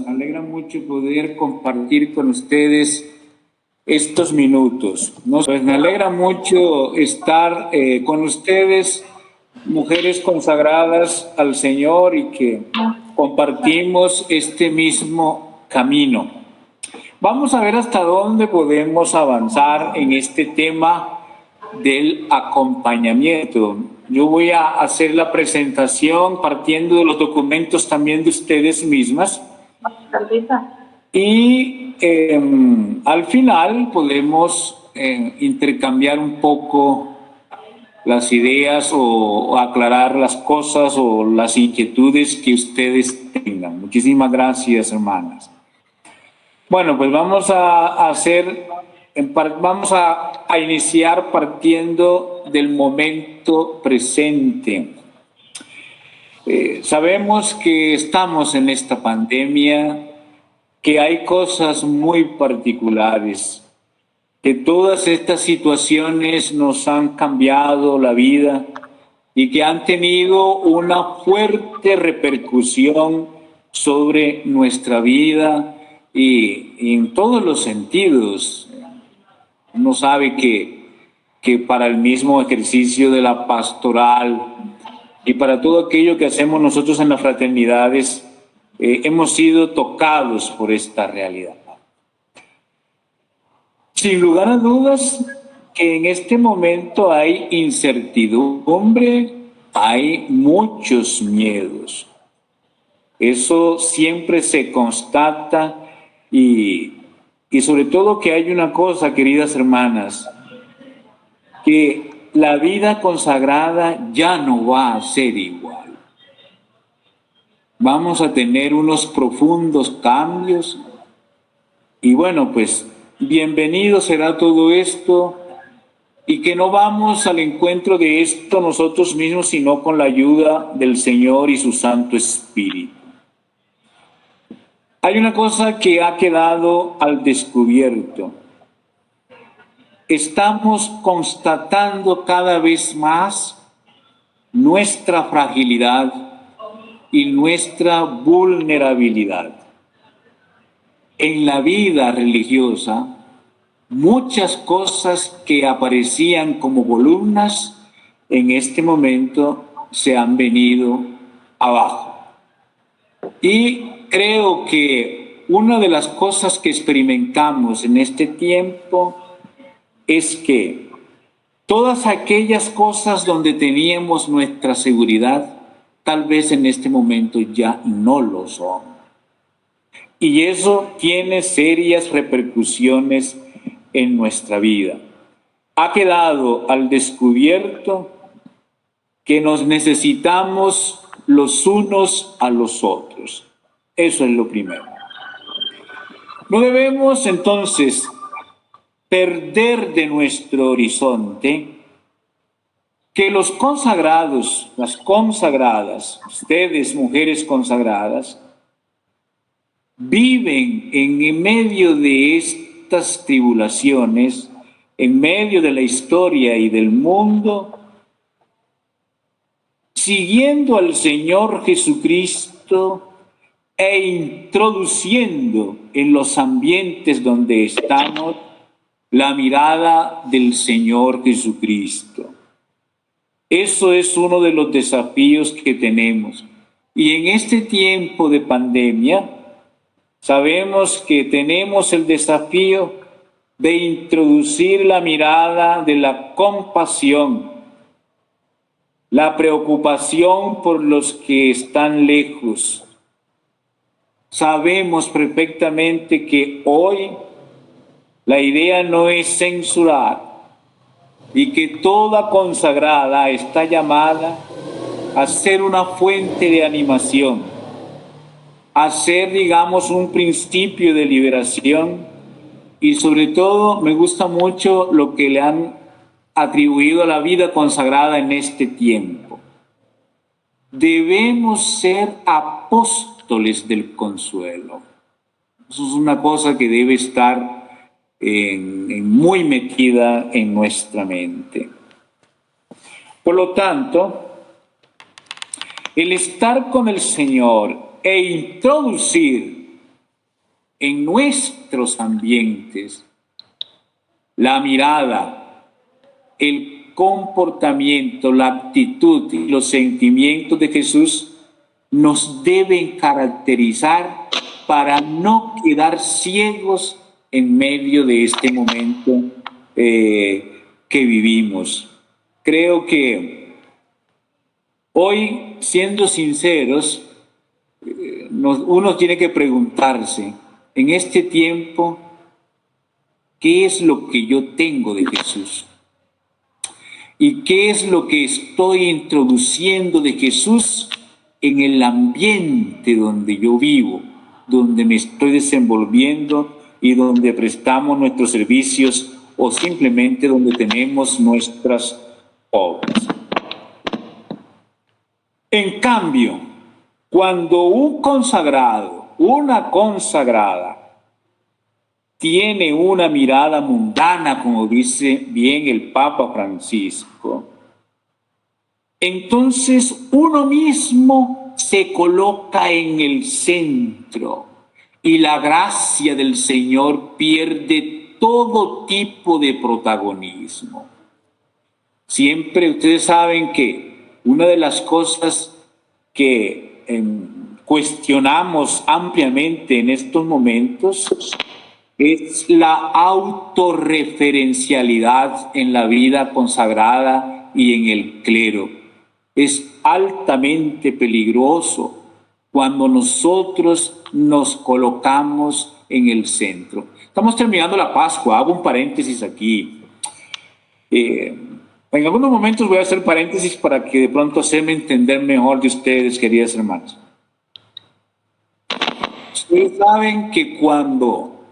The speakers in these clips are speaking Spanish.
Me alegra mucho poder compartir con ustedes estos minutos, ¿no? Pues me alegra mucho estar con ustedes, mujeres consagradas al Señor y que compartimos este mismo camino. Vamos a ver hasta dónde podemos avanzar en este tema del acompañamiento. Yo voy a hacer la presentación partiendo de los documentos también de ustedes mismas. Y al final podemos intercambiar un poco las ideas o aclarar las cosas o las inquietudes que ustedes tengan. Muchísimas gracias, hermanas. Bueno, pues vamos a iniciar partiendo del momento presente. Sabemos que estamos en esta pandemia, que hay cosas muy particulares, que todas estas situaciones nos han cambiado la vida y que han tenido una fuerte repercusión sobre nuestra vida y en todos los sentidos. Uno sabe que para el mismo ejercicio de la pastoral y para todo aquello que hacemos nosotros en las fraternidades, hemos sido tocados por esta realidad. Sin lugar a dudas que en este momento hay incertidumbre, hay muchos miedos. Eso siempre se constata y sobre todo que hay una cosa, queridas hermanas, que la vida consagrada ya no va a ser igual. Vamos a tener unos profundos cambios y bueno, pues bienvenido será todo esto y que no vamos al encuentro de esto nosotros mismos, sino con la ayuda del Señor y su Santo Espíritu. Hay una cosa que ha quedado al descubierto. Estamos constatando cada vez más nuestra fragilidad y nuestra vulnerabilidad. En la vida religiosa, muchas cosas que aparecían como columnas, en este momento se han venido abajo. Y creo que una de las cosas que experimentamos en este tiempo es que todas aquellas cosas donde teníamos nuestra seguridad, tal vez en este momento ya no lo son. Y eso tiene serias repercusiones en nuestra vida. Ha quedado al descubierto que nos necesitamos los unos a los otros. Eso es lo primero. No debemos entonces perder de nuestro horizonte que los consagrados, las consagradas, ustedes mujeres consagradas, viven en medio de estas tribulaciones, en medio de la historia y del mundo, siguiendo al Señor Jesucristo e introduciendo en los ambientes donde estamos la mirada del Señor Jesucristo. Eso es uno de los desafíos que tenemos. Y en este tiempo de pandemia, sabemos que tenemos el desafío de introducir la mirada de la compasión, la preocupación por los que están lejos. Sabemos perfectamente que hoy la idea no es censurar y que toda consagrada está llamada a ser una fuente de animación, a ser, digamos, un principio de liberación y sobre todo me gusta mucho lo que le han atribuido a la vida consagrada en este tiempo. Debemos ser apóstoles del consuelo. Eso es una cosa que debe estar muy metida en nuestra mente. Por lo tanto, el estar con el Señor e introducir en nuestros ambientes, la mirada, el comportamiento, la actitud y los sentimientos de Jesús nos deben caracterizar para no quedar ciegos en medio de este momento que vivimos. Creo que hoy, siendo sinceros, uno tiene que preguntarse, en este tiempo, ¿qué es lo que yo tengo de Jesús? ¿Y qué es lo que estoy introduciendo de Jesús en el ambiente donde yo vivo, donde me estoy desenvolviendo y donde prestamos nuestros servicios o simplemente donde tenemos nuestras obras? En cambio, cuando un consagrado, una consagrada, tiene una mirada mundana, como dice bien el Papa Francisco, entonces uno mismo se coloca en el centro y la gracia del Señor pierde todo tipo de protagonismo. Siempre ustedes saben que una de las cosas que cuestionamos ampliamente en estos momentos es la autorreferencialidad en la vida consagrada y en el clero. Es altamente peligroso cuando nosotros nos colocamos en el centro. Estamos terminando la Pascua, hago un paréntesis aquí. En algunos momentos voy a hacer paréntesis para que de pronto hacerme entender mejor de ustedes, queridas hermanas. Ustedes saben que cuando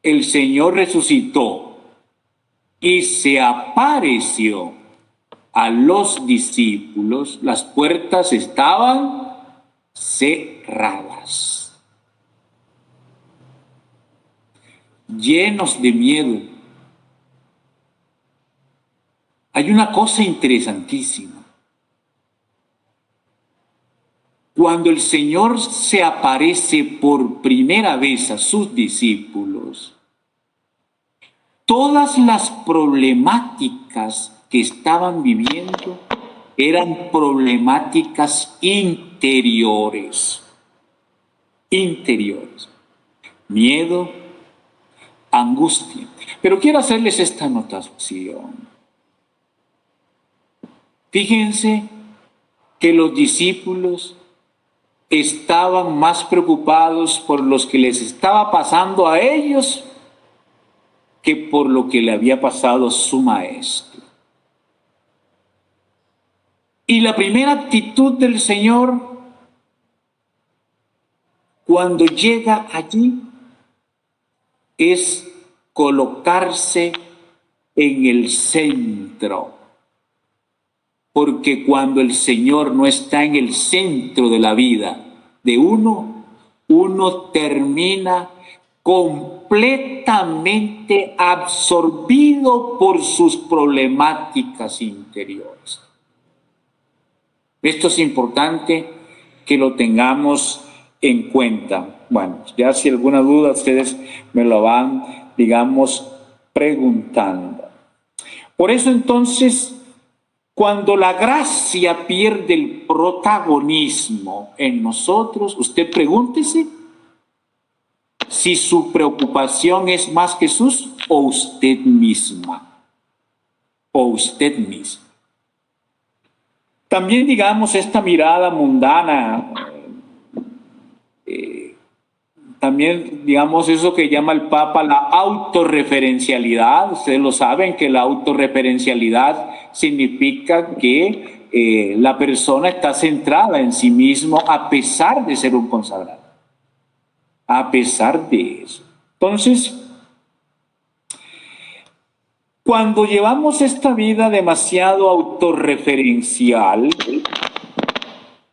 el Señor resucitó y se apareció a los discípulos, las puertas estaban cerradas, llenos de miedo. Hay una cosa interesantísima. Cuando el Señor se aparece por primera vez a sus discípulos, todas las problemáticas que estaban viviendo eran problemáticas interiores. Miedo, angustia. Pero quiero hacerles esta anotación. Fíjense que los discípulos estaban más preocupados por lo que les estaba pasando a ellos que por lo que le había pasado a su maestro. Y la primera actitud del Señor cuando llega allí es colocarse en el centro. Porque cuando el Señor no está en el centro de la vida de uno, uno termina completamente absorbido por sus problemáticas interiores. Esto es importante que lo tengamos en cuenta. Bueno, ya si alguna duda ustedes me lo van, digamos, preguntando. Por eso entonces, cuando la gracia pierde el protagonismo en nosotros, usted pregúntese si su preocupación es más Jesús o usted misma, o usted mismo. También, digamos, esta mirada mundana, también, digamos, eso que llama el Papa la autorreferencialidad. Ustedes lo saben que la autorreferencialidad significa que la persona está centrada en sí mismo a pesar de ser un consagrado. A pesar de eso. Entonces, cuando llevamos esta vida demasiado autorreferencial,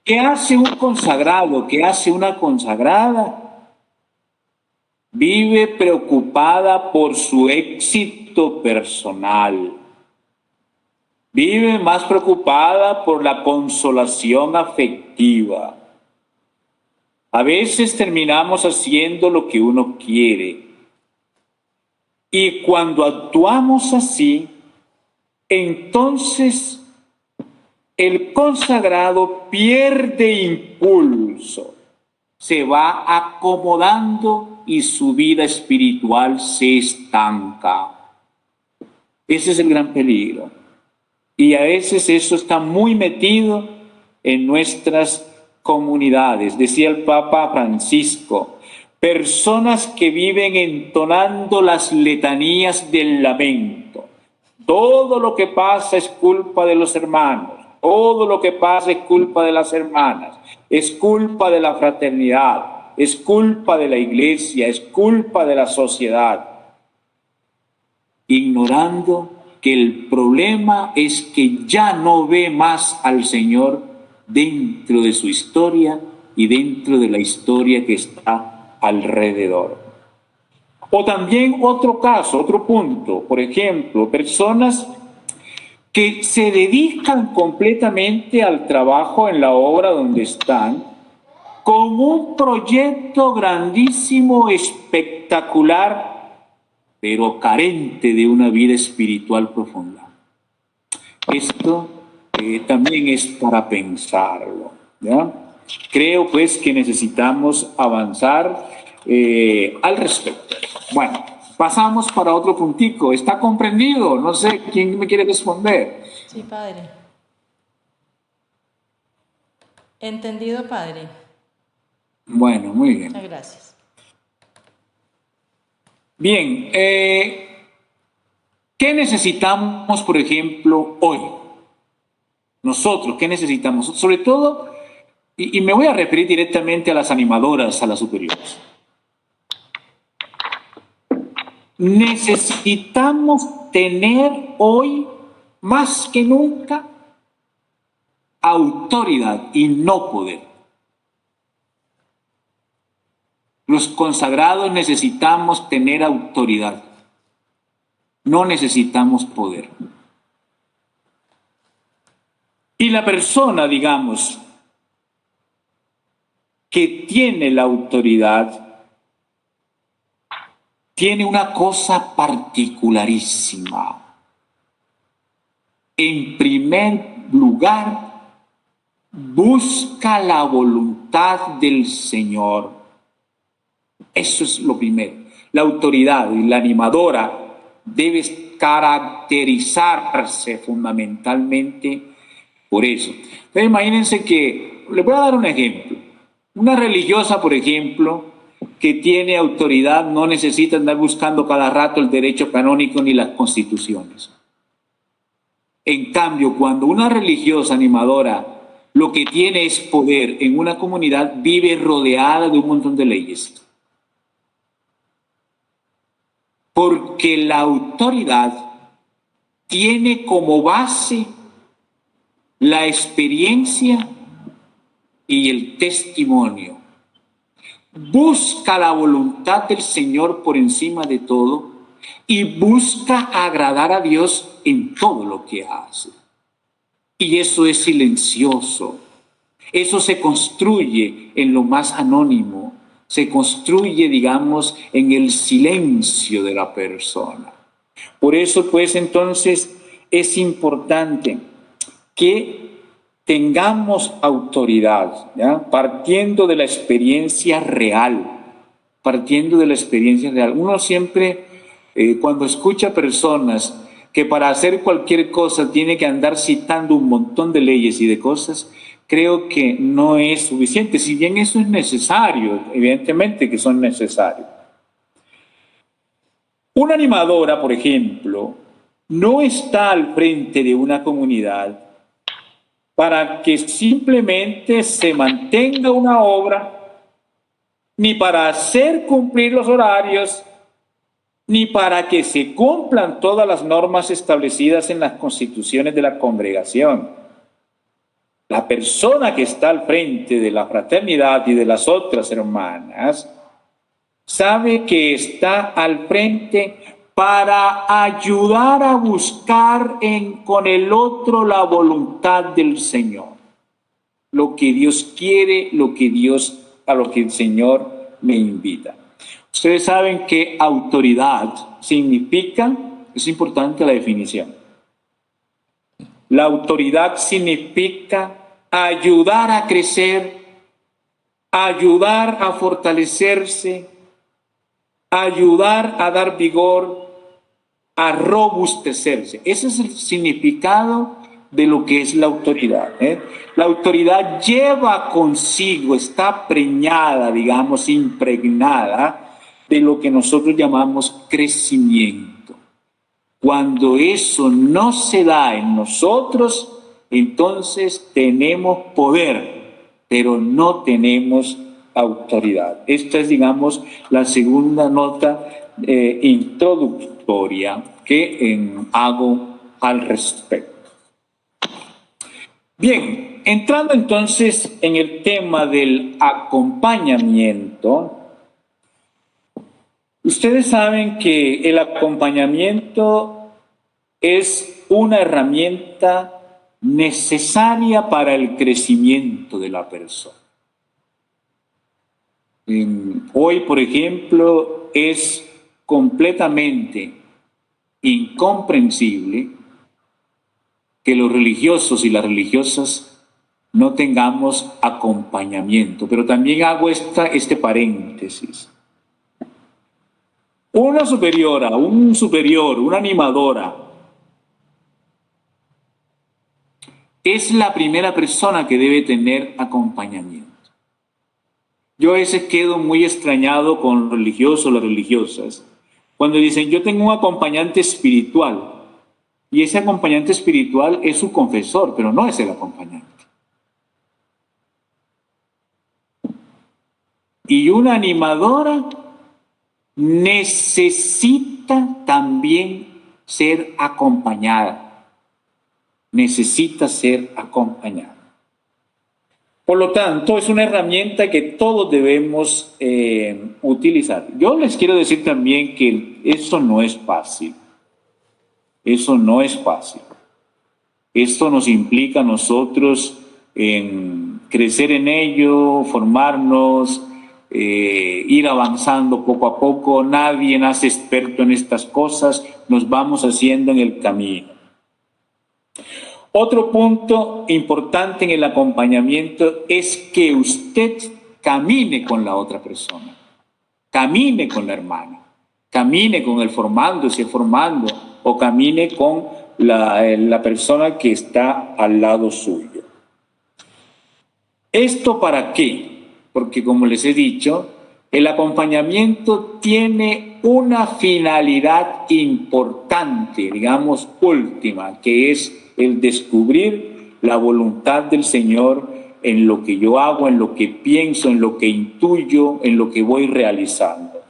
¿qué hace un consagrado? ¿Qué hace una consagrada? Vive preocupada por su éxito personal. Vive más preocupada por la consolación afectiva. A veces terminamos haciendo lo que uno quiere. Y cuando actuamos así, entonces el consagrado pierde impulso, se va acomodando y su vida espiritual se estanca. Ese es el gran peligro. Y a veces eso está muy metido en nuestras comunidades. Decía el Papa Francisco, personas que viven entonando las letanías del lamento. Todo lo que pasa es culpa de los hermanos, todo lo que pasa es culpa de las hermanas, es culpa de la fraternidad, es culpa de la iglesia, es culpa de la sociedad. Ignorando que el problema es que ya no ve más al Señor dentro de su historia y dentro de la historia que está alrededor. O también otro caso, otro punto, por ejemplo, personas que se dedican completamente al trabajo en la obra donde están, con un proyecto grandísimo, espectacular, pero carente de una vida espiritual profunda. Esto también es para pensarlo, ¿ya? Creo pues que necesitamos avanzar al respecto. Bueno, pasamos para otro puntico. ¿Está comprendido? No sé, ¿quién me quiere responder? Sí, padre. Entendido, padre. Bueno, muy bien. Muchas gracias. Bien, ¿qué necesitamos, por ejemplo, hoy? Nosotros, ¿qué necesitamos? Sobre todo, y me voy a referir directamente a las animadoras, a las superiores. Necesitamos tener hoy, más que nunca, autoridad y no poder. Los consagrados necesitamos tener autoridad, no necesitamos poder. Y la persona, digamos, que tiene la autoridad, tiene una cosa particularísima. En primer lugar, busca la voluntad del Señor. Eso es lo primero. La autoridad y la animadora debe caracterizarse fundamentalmente por eso. Entonces imagínense que, les voy a dar un ejemplo. Una religiosa, por ejemplo, que tiene autoridad no necesita andar buscando cada rato el derecho canónico ni las constituciones. En cambio, cuando una religiosa animadora lo que tiene es poder en una comunidad, vive rodeada de un montón de leyes. Porque la autoridad tiene como base la experiencia y el testimonio. Busca la voluntad del Señor por encima de todo y busca agradar a Dios en todo lo que hace. Y eso es silencioso. Eso se construye en lo más anónimo. Se construye, digamos, en el silencio de la persona. Por eso, pues, entonces, es importante que tengamos autoridad, ¿ya? Partiendo de la experiencia real, partiendo de la experiencia real. Uno siempre, cuando escucha personas que para hacer cualquier cosa tiene que andar citando un montón de leyes y de cosas, creo que no es suficiente, si bien eso es necesario, evidentemente que son necesarios. Una animadora, por ejemplo, no está al frente de una comunidad para que simplemente se mantenga una obra, ni para hacer cumplir los horarios, ni para que se cumplan todas las normas establecidas en las constituciones de la congregación. La persona que está al frente de la fraternidad y de las otras hermanas sabe que está al frente para ayudar a buscar con el otro la voluntad del Señor. Lo que Dios quiere, lo que Dios a lo que el Señor me invita. Ustedes saben que autoridad significa, es importante la definición, la autoridad significa ayudar a crecer, ayudar a fortalecerse, ayudar a dar vigor, a robustecerse. Ese es el significado de lo que es la autoridad. La autoridad lleva consigo, está preñada, digamos, impregnada de lo que nosotros llamamos crecimiento. Cuando eso no se da en nosotros, entonces tenemos poder, pero no tenemos autoridad. Esta es, digamos, la segunda nota introductoria que hago al respecto. Bien, entrando entonces en el tema del acompañamiento, ustedes saben que el acompañamiento es una herramienta necesaria para el crecimiento de la persona. Hoy, por ejemplo, es completamente incomprensible que los religiosos y las religiosas no tengamos acompañamiento. Pero también hago este paréntesis. Una superiora, un superior, una animadora, es la primera persona que debe tener acompañamiento. Yo a veces quedo muy extrañado con los religiosos, las religiosas, cuando dicen, yo tengo un acompañante espiritual, y ese acompañante espiritual es su confesor, pero no es el acompañante. Y una animadora necesita también ser acompañada. Necesita ser acompañada. Por lo tanto, es una herramienta que todos debemos utilizar. Yo les quiero decir también que eso no es fácil. Eso no es fácil. Esto nos implica a nosotros en crecer en ello, formarnos, ir avanzando poco a poco. Nadie nace experto en estas cosas, nos vamos haciendo en el camino. Otro punto importante en el acompañamiento es que usted camine con la otra persona, camine con la hermana, camine con el formando, si es formando, o camine con la persona que está al lado suyo. ¿Esto para qué? Porque como les he dicho, el acompañamiento tiene una finalidad importante, digamos última, que es el descubrir la voluntad del Señor en lo que yo hago, en lo que pienso, en lo que intuyo, en lo que voy realizando.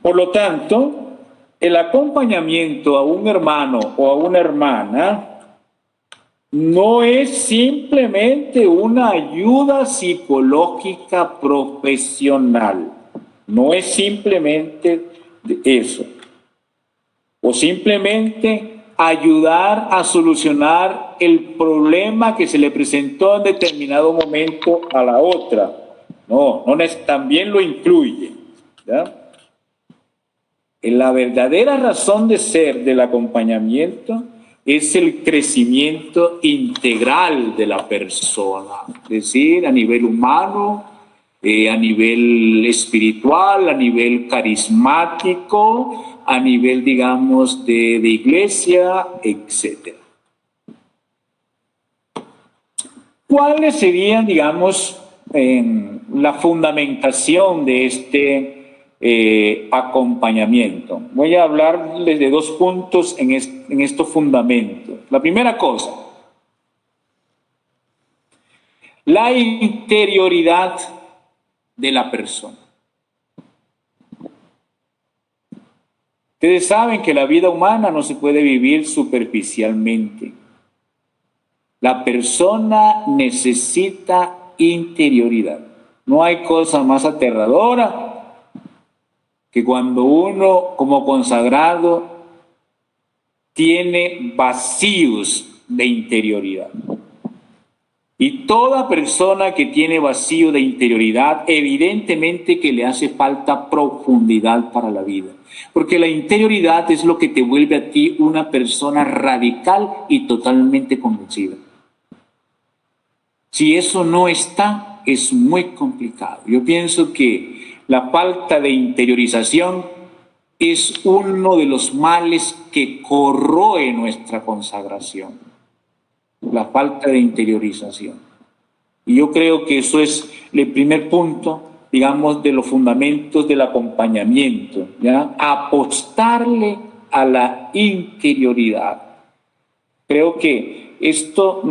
Por lo tanto, el acompañamiento a un hermano o a una hermana no es simplemente una ayuda psicológica profesional, no es simplemente eso, o simplemente ayudar a solucionar el problema que se le presentó en determinado momento a la otra. No, también lo incluye, ¿ya? La verdadera razón de ser del acompañamiento es el crecimiento integral de la persona, es decir, a nivel humano, a nivel espiritual, a nivel carismático, a nivel, digamos, de iglesia, etc. ¿Cuáles serían, digamos, la fundamentación de este acompañamiento? Voy a hablarles de dos puntos en estos fundamentos. La primera cosa, la interioridad de la persona. Ustedes saben que la vida humana no se puede vivir superficialmente. La persona necesita interioridad. No hay cosa más aterradora que cuando uno, como consagrado, tiene vacíos de interioridad. Y toda persona que tiene vacío de interioridad, evidentemente que le hace falta profundidad para la vida. Porque la interioridad es lo que te vuelve a ti una persona radical y totalmente convencida. Si eso no está, es muy complicado. Yo pienso que la falta de interiorización es uno de los males que corroe nuestra consagración. La falta de interiorización. Y yo creo que eso es el primer punto, digamos, de los fundamentos del acompañamiento, ¿ya? Apostarle a la interioridad. Creo que esto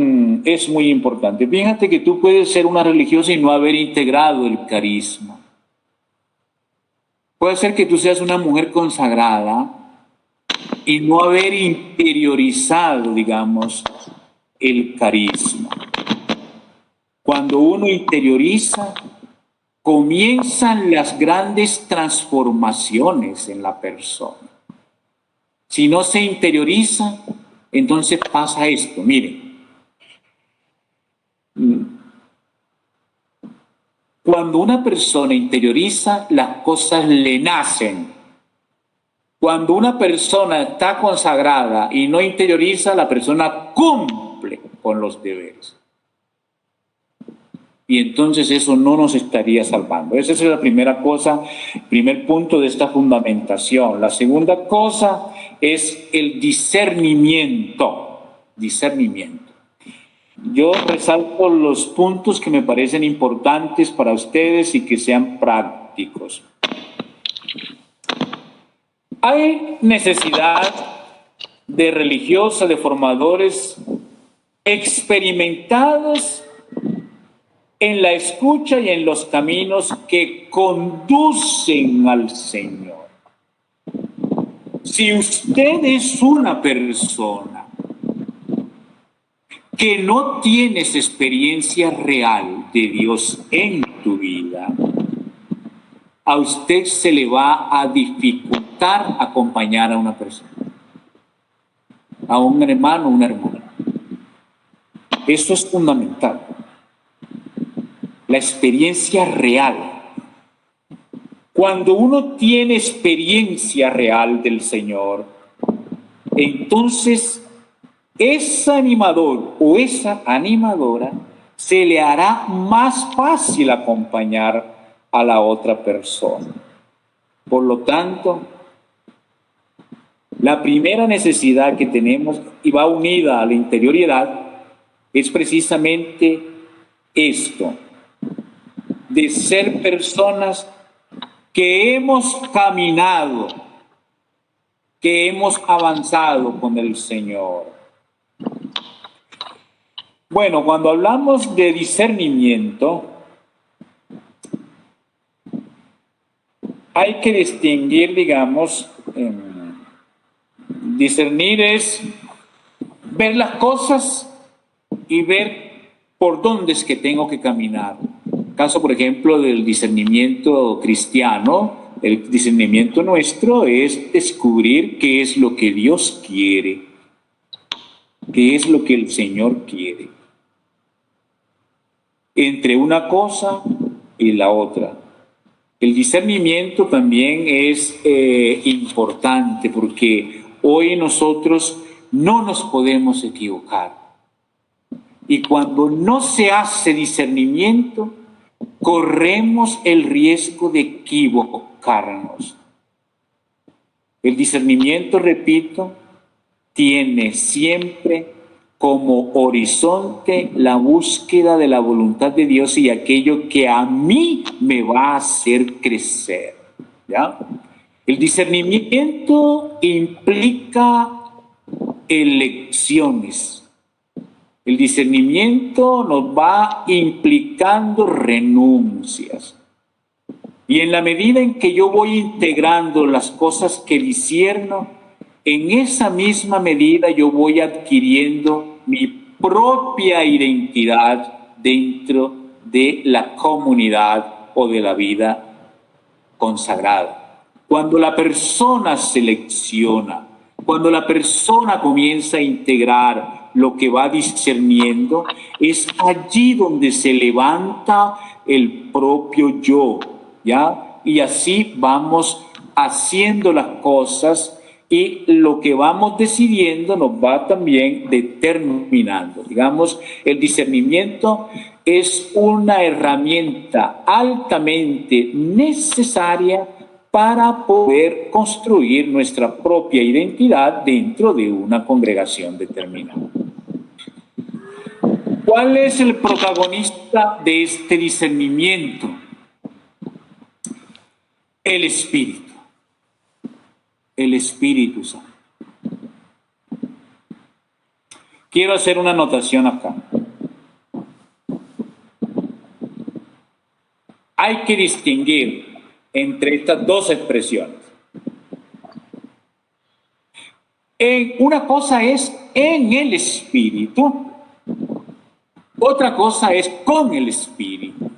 es muy importante. Fíjate que tú puedes ser una religiosa y no haber integrado el carisma. Puede ser que tú seas una mujer consagrada y no haber interiorizado, digamos, el carisma. Cuando uno interioriza, comienzan las grandes transformaciones en la persona. Si no se interioriza, entonces pasa esto. Miren, cuando una persona interioriza, las cosas le nacen. Cuando una persona está consagrada y no interioriza, la persona cumple con los deberes. Y entonces eso no nos estaría salvando. Esa es la primera cosa, primer punto de esta fundamentación. La segunda cosa es el discernimiento. Discernimiento. Yo resalto los puntos que me parecen importantes para ustedes y que sean prácticos. Hay necesidad de religiosas, de formadores experimentados en la escucha y en los caminos que conducen al Señor. Si usted es una persona que no tienes experiencia real de Dios en tu vida, a usted se le va a dificultar acompañar a una persona, a un hermano o una hermana. Eso es fundamental. La experiencia real. Cuando uno tiene experiencia real del Señor, entonces ese animador o esa animadora se le hará más fácil acompañar a la otra persona. Por lo tanto, la primera necesidad que tenemos y va unida a la interioridad es precisamente esto, de ser personas que hemos caminado, que hemos avanzado con el Señor. Bueno, cuando hablamos de discernimiento, hay que distinguir, digamos, discernir es ver las cosas y ver por dónde es que tengo que caminar. Caso, por ejemplo, del discernimiento cristiano, el discernimiento nuestro es descubrir qué es lo que Dios quiere, qué es lo que el Señor quiere, entre una cosa y la otra. El discernimiento también es importante porque hoy nosotros no nos podemos equivocar. Y cuando no se hace discernimiento, corremos el riesgo de equivocarnos. El discernimiento, repito, tiene siempre como horizonte la búsqueda de la voluntad de Dios y aquello que a mí me va a hacer crecer, ¿ya? El discernimiento implica elecciones. El discernimiento nos va implicando renuncias. Y en la medida en que yo voy integrando las cosas que discierno, en esa misma medida yo voy adquiriendo mi propia identidad dentro de la comunidad o de la vida consagrada. Cuando la persona selecciona, cuando la persona comienza a integrar lo que va discerniendo, es allí donde se levanta el propio yo, ¿ya? Y así vamos haciendo las cosas y lo que vamos decidiendo nos va también determinando. Digamos, el discernimiento es una herramienta altamente necesaria para poder construir nuestra propia identidad dentro de una congregación determinada. ¿Cuál es el protagonista de este discernimiento? El Espíritu. El Espíritu Santo. Quiero hacer una anotación acá. Hay que distinguir entre estas dos expresiones. Una cosa es en el Espíritu, otra cosa es con el Espíritu.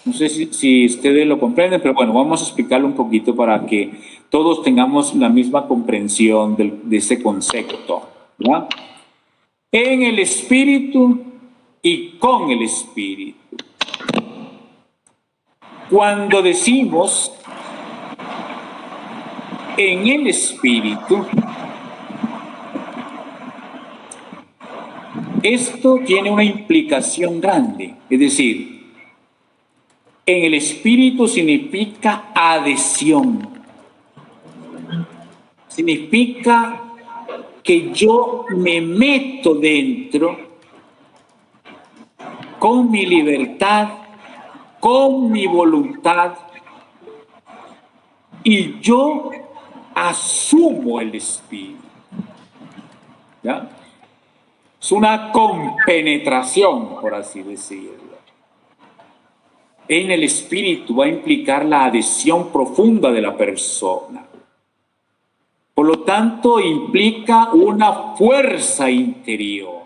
No sé si ustedes lo comprenden, pero bueno, vamos a explicarlo un poquito para que todos tengamos la misma comprensión de ese concepto, ¿verdad? En el Espíritu y con el Espíritu. Cuando decimos en el Espíritu, esto tiene una implicación grande, es decir, en el Espíritu significa adhesión, significa que yo me meto dentro con mi libertad, con mi voluntad, y yo asumo el Espíritu. ¿Ya? Es una compenetración, por así decirlo. En el Espíritu va a implicar la adhesión profunda de la persona. Por lo tanto, implica una fuerza interior.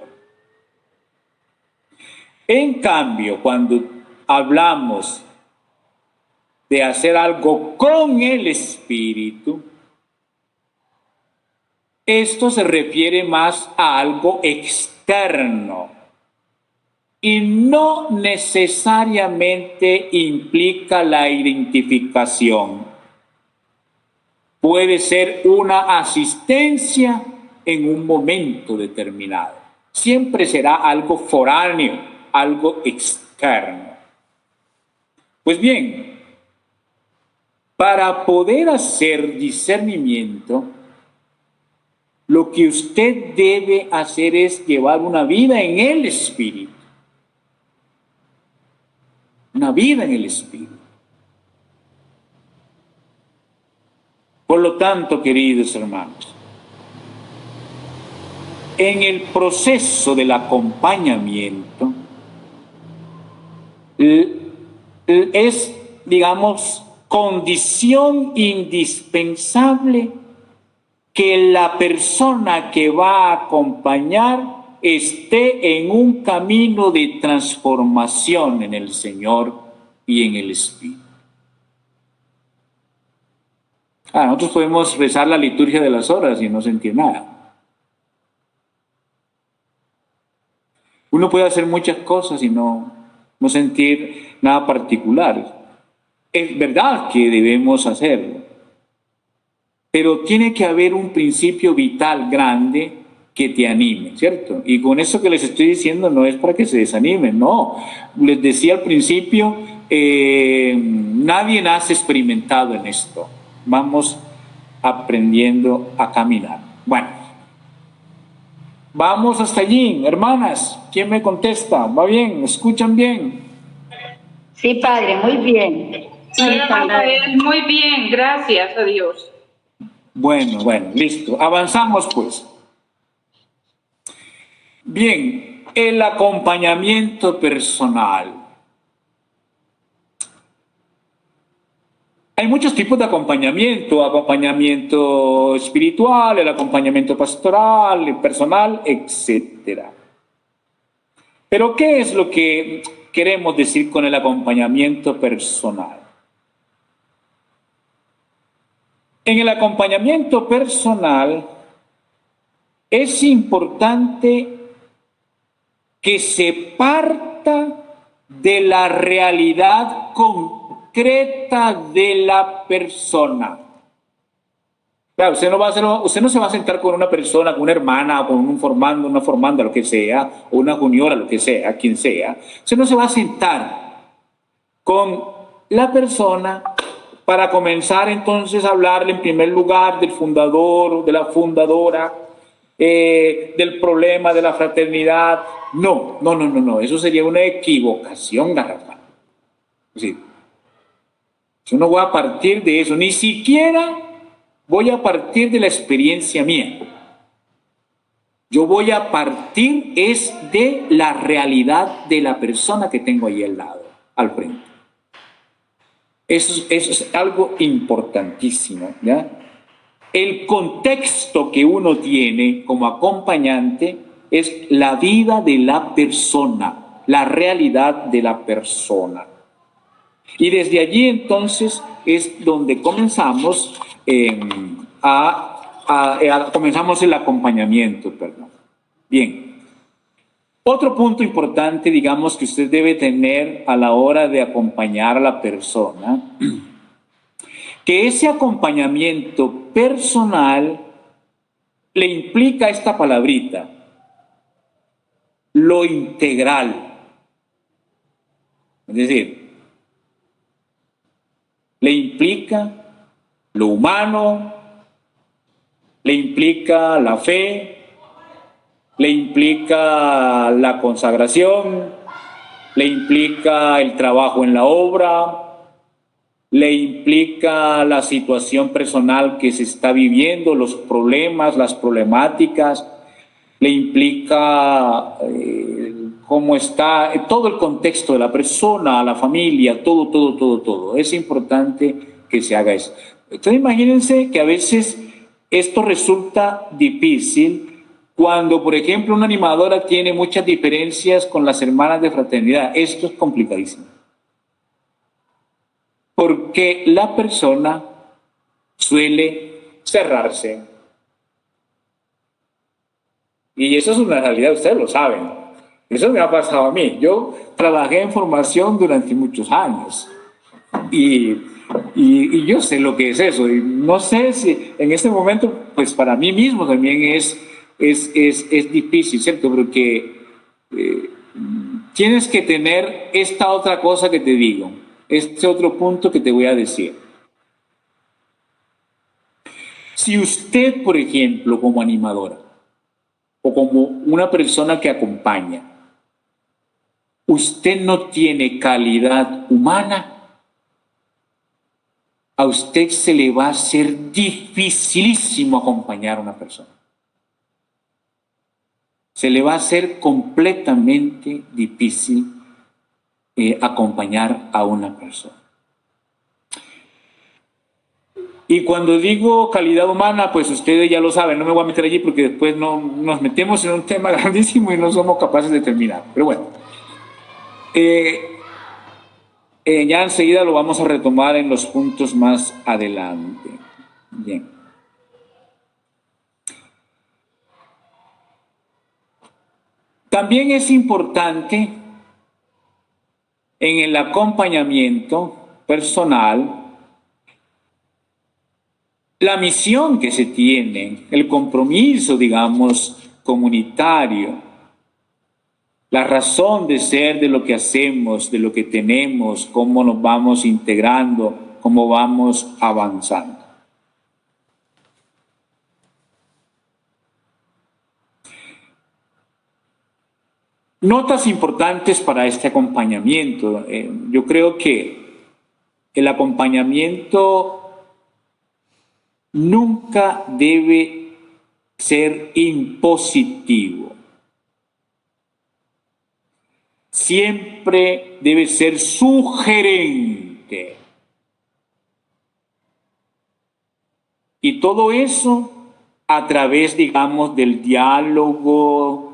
En cambio, cuando hablamos de hacer algo con el Espíritu, esto se refiere más a algo externo y no necesariamente implica la identificación. Puede ser una asistencia en un momento determinado. Siempre será algo foráneo, algo externo. Pues bien, para poder hacer discernimiento, lo que usted debe hacer es llevar una vida en el Espíritu. Una vida en el Espíritu. Por lo tanto, queridos hermanos, en el proceso del acompañamiento, es, digamos, condición indispensable que la persona que va a acompañar esté en un camino de transformación en el Señor y en el Espíritu. Nosotros podemos rezar la liturgia de las horas y no sentir nada. Uno puede hacer muchas cosas y no sentir nada particular. Es verdad que debemos hacerlo, pero tiene que haber un principio vital grande que te anime, ¿cierto? Y con eso que les estoy diciendo no es para que se desanimen, no. Les decía al principio, nadie nace experimentado en esto. Vamos aprendiendo a caminar. Bueno, vamos hasta allí, hermanas. ¿Quién me contesta? ¿Va bien? ¿Me escuchan bien? Sí, padre, muy bien. Sí, padre, muy bien, gracias a Dios. Bueno, listo. Avanzamos pues. Bien, el acompañamiento personal. Hay muchos tipos de acompañamiento, acompañamiento espiritual, el acompañamiento pastoral, el personal, etc. Pero, ¿qué es lo que queremos decir con el acompañamiento personal? En el acompañamiento personal es importante que se parta de la realidad concreta de la persona. Claro, usted no se va a sentar con una persona, con una hermana, con un formando, una formanda, lo que sea, o una juniora, lo que sea, quien sea. Usted no se va a sentar con la persona para comenzar entonces a hablarle en primer lugar del fundador, de la fundadora, del problema de la fraternidad. No, eso sería una equivocación garrafal. Sí. Yo no voy a partir de eso, ni siquiera voy a partir de la experiencia mía. Yo voy a partir es de la realidad de la persona que tengo ahí al lado, al frente. Eso es algo importantísimo, ¿ya? El contexto que uno tiene como acompañante es la vida de la persona, la realidad de la persona. Y desde allí entonces es donde comenzamos comenzamos el acompañamiento, perdón. Bien. Otro punto importante, digamos, que usted debe tener a la hora de acompañar a la persona, que ese acompañamiento personal le implica esta palabrita, lo integral. Es decir, le implica lo humano, le implica la fe, le implica la consagración, le implica el trabajo en la obra, le implica la situación personal que se está viviendo, los problemas, las problemáticas, le implica cómo está todo el contexto de la persona, la familia, todo. Es importante que se haga eso. Entonces imagínense que a veces esto resulta difícil cuando, por ejemplo, una animadora tiene muchas diferencias con las hermanas de fraternidad. Esto es complicadísimo. Porque la persona suele cerrarse. Y eso es una realidad, ustedes lo saben. Eso me ha pasado a mí. Yo trabajé en formación durante muchos años. Y yo sé lo que es eso. Y no sé si en este momento, pues para mí mismo también es difícil, ¿cierto? Porque tienes que tener esta otra cosa que te digo, este otro punto que te voy a decir. Si usted, por ejemplo, como animadora o como una persona que acompaña, usted no tiene calidad humana, a usted se le va a hacer dificilísimo acompañar a una persona. Se le va a hacer completamente difícil acompañar a una persona. Y cuando digo calidad humana, pues ustedes ya lo saben, no me voy a meter allí porque después nos metemos en un tema grandísimo y no somos capaces de terminar. Pero bueno, ya enseguida lo vamos a retomar en los puntos más adelante. Bien. También es importante en el acompañamiento personal la misión que se tiene, el compromiso, digamos, comunitario, la razón de ser de lo que hacemos, de lo que tenemos, cómo nos vamos integrando, cómo vamos avanzando. Notas importantes para este acompañamiento. Yo creo que el acompañamiento nunca debe ser impositivo. Siempre debe ser sugerente. Y todo eso a través, digamos, del diálogo,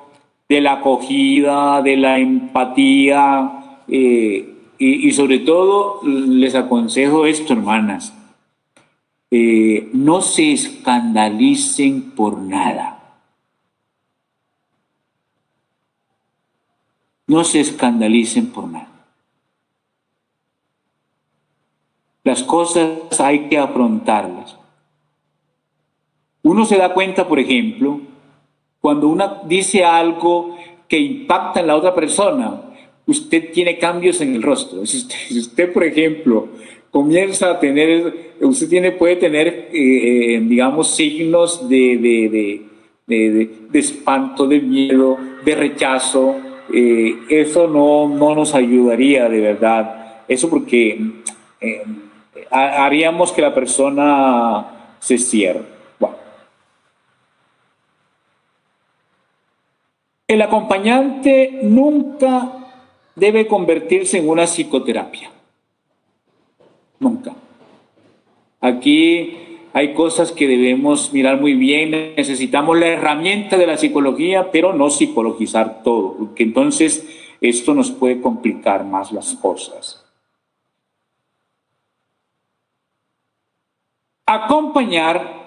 de la acogida, de la empatía, y sobre todo les aconsejo esto, hermanas. no se escandalicen por nada. No se escandalicen por nada. Las cosas hay que afrontarlas. Uno se da cuenta, por ejemplo, cuando uno dice algo que impacta en la otra persona, usted tiene cambios en el rostro. Si usted, por ejemplo, comienza a tener, puede tener, digamos, signos de espanto, de miedo, de rechazo. Eso no nos ayudaría de verdad. Eso porque haríamos que la persona se cierre. Bueno. El acompañante nunca debe convertirse en una psicoterapia. Nunca. Aquí hay cosas que debemos mirar muy bien. Necesitamos la herramienta de la psicología, pero no psicologizar todo, porque entonces esto nos puede complicar más las cosas. Acompañar,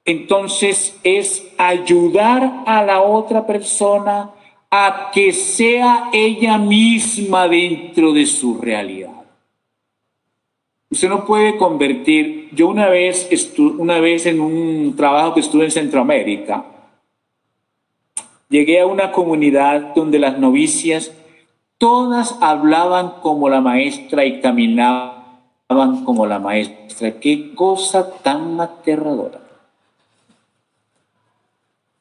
entonces, es ayudar a la otra persona a que sea ella misma dentro de su realidad. Usted no puede convertir. Yo una vez en un trabajo que estuve en Centroamérica, llegué a una comunidad donde las novicias todas hablaban como la maestra y caminaban como la maestra. ¡Qué cosa tan aterradora!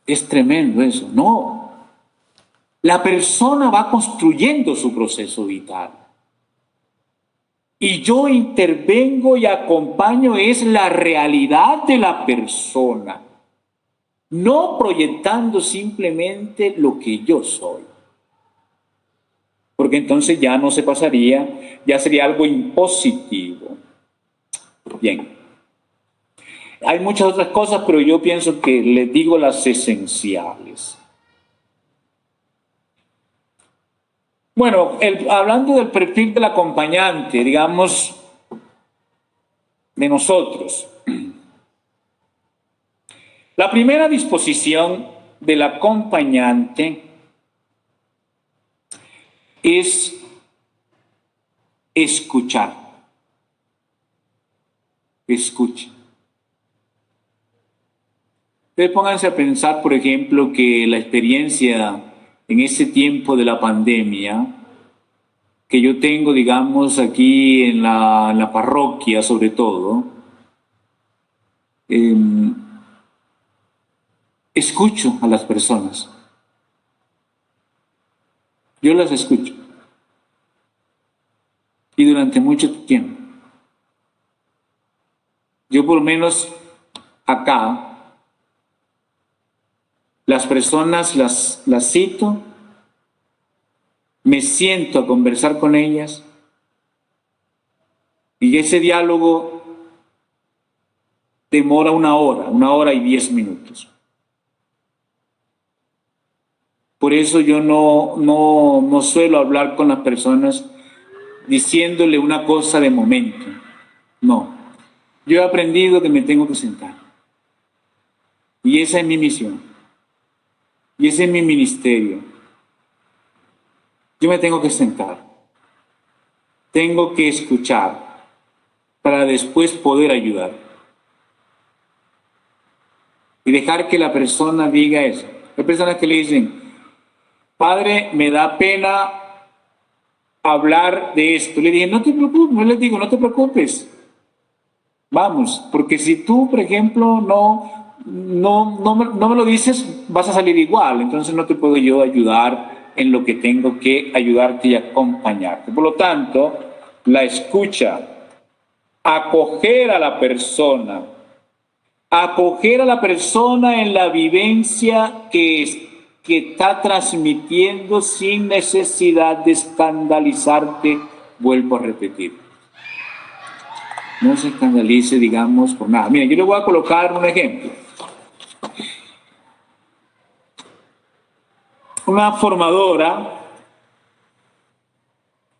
Es tremendo eso. No. La persona va construyendo su proceso vital. Y yo intervengo y acompaño es la realidad de la persona, no proyectando simplemente lo que yo soy. Porque entonces ya no se pasaría, ya sería algo impositivo. Bien. Hay muchas otras cosas, pero yo pienso que les digo las esenciales. Bueno, hablando del perfil del acompañante, digamos, de nosotros. La primera disposición del acompañante es escuchar. Escuchen. Ustedes pónganse a pensar, por ejemplo, que la experiencia en ese tiempo de la pandemia que yo tengo, digamos, aquí en la parroquia sobre todo, escucho a las personas. Yo las escucho. Y durante mucho tiempo. Yo por lo menos acá, las personas las cito, me siento a conversar con ellas y ese diálogo demora 1 hora y 10 minutos. Por eso yo no suelo hablar con las personas diciéndole una cosa de momento. No. Yo he aprendido que me tengo que sentar. Y esa es mi misión. Y ese es mi ministerio. Yo me tengo que sentar. Tengo que escuchar para después poder ayudar. Y dejar que la persona diga eso. Hay personas que le dicen, padre, me da pena hablar de esto. Le dije, no te preocupes, no les digo, no te preocupes. Vamos, porque si tú, por ejemplo, no me lo dices, vas a salir igual. Entonces no te puedo yo ayudar en lo que tengo que ayudarte y acompañarte. Por lo tanto, la escucha, acoger a la persona en la vivencia que está transmitiendo sin necesidad de escandalizarte, vuelvo a repetir. No se escandalice, digamos, por nada. Miren, yo le voy a colocar un ejemplo. Una formadora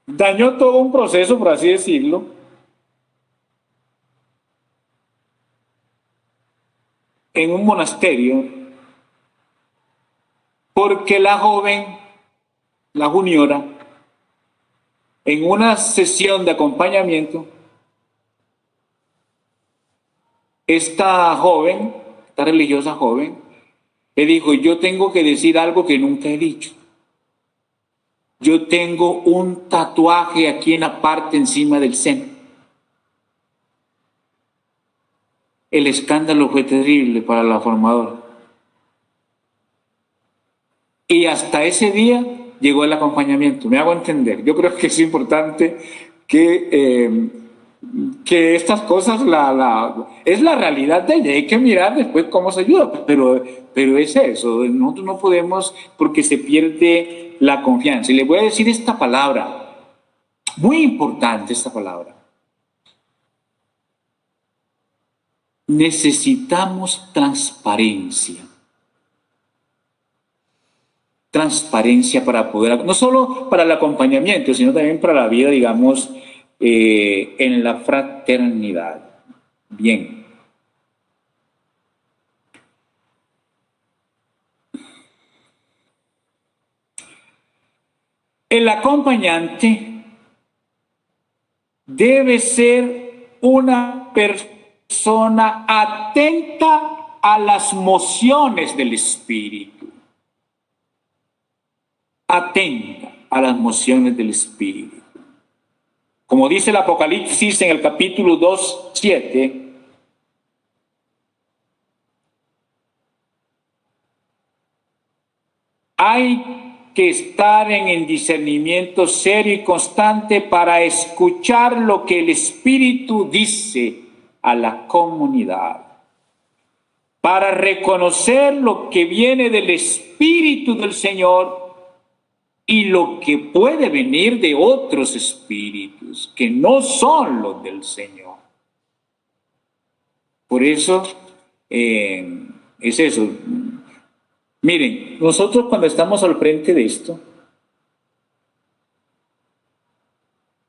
dañó todo un proceso, por así decirlo, en un monasterio porque la joven, la juniora, en una sesión de acompañamiento, esta joven, esta religiosa joven, le dijo: yo tengo que decir algo que nunca he dicho. Yo tengo un tatuaje aquí en la parte encima del seno. El escándalo fue terrible para la formadora. Y hasta ese día llegó el acompañamiento. Me hago entender. Yo creo que es importante que estas cosas es la realidad de ella. Hay que mirar después cómo se ayuda. Pero es eso. Nosotros no podemos, porque se pierde la confianza. Y le voy a decir esta palabra. Muy importante esta palabra. Necesitamos transparencia. Transparencia para poder, no solo para el acompañamiento, sino también para la vida, digamos, en la fraternidad. Bien. El acompañante debe ser una persona atenta a las mociones del espíritu. Atenta a las mociones del espíritu. Como dice el Apocalipsis en el capítulo 2:7, hay que estar en el discernimiento serio y constante para escuchar lo que el espíritu dice a la comunidad, para reconocer lo que viene del espíritu del Señor y lo que puede venir de otros espíritus que no son los del Señor. Por eso es eso. Miren, nosotros cuando estamos al frente de esto,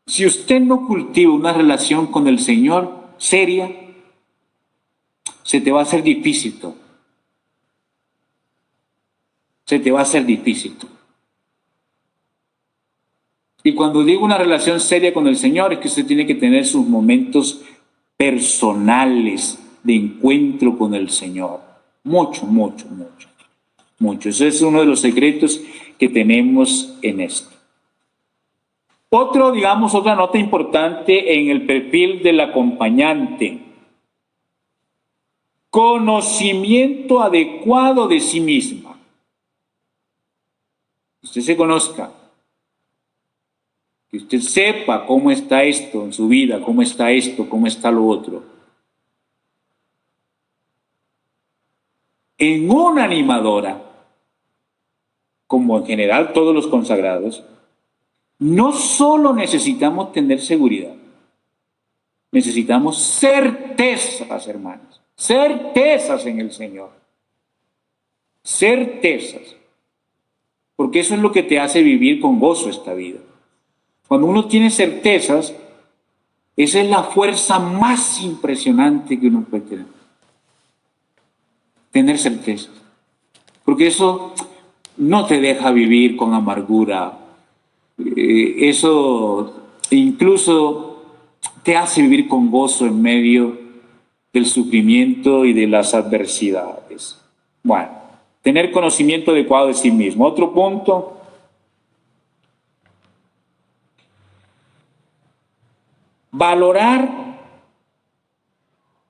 si usted no cultiva una relación con el Señor seria, se te va a hacer difícil todo. Se te va a hacer difícil todo. Y cuando digo una relación seria con el Señor, es que usted tiene que tener sus momentos personales de encuentro con el Señor. Mucho, mucho, mucho, mucho. Ese es uno de los secretos que tenemos en esto. Otra nota importante en el perfil del acompañante. Conocimiento adecuado de sí misma. Usted se conozca. Que usted sepa cómo está esto en su vida, cómo está esto, cómo está lo otro. En una animadora, como en general todos los consagrados, no solo necesitamos tener seguridad, necesitamos certezas, hermanos, certezas en el Señor. Certezas. Porque eso es lo que te hace vivir con gozo esta vida. Cuando uno tiene certezas, esa es la fuerza más impresionante que uno puede tener. Tener certezas. Porque eso no te deja vivir con amargura. Eso incluso te hace vivir con gozo en medio del sufrimiento y de las adversidades. Bueno, tener conocimiento adecuado de sí mismo. Otro punto.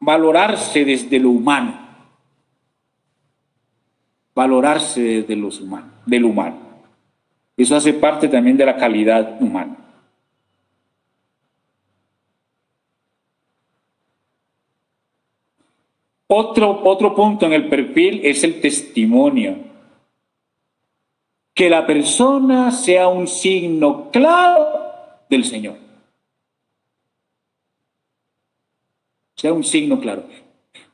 Valorarse desde lo humano. Valorarse desde del humano. Eso hace parte también de la calidad humana. Otro punto en el perfil es el testimonio. Que la persona sea un signo claro del Señor. Sea un signo claro.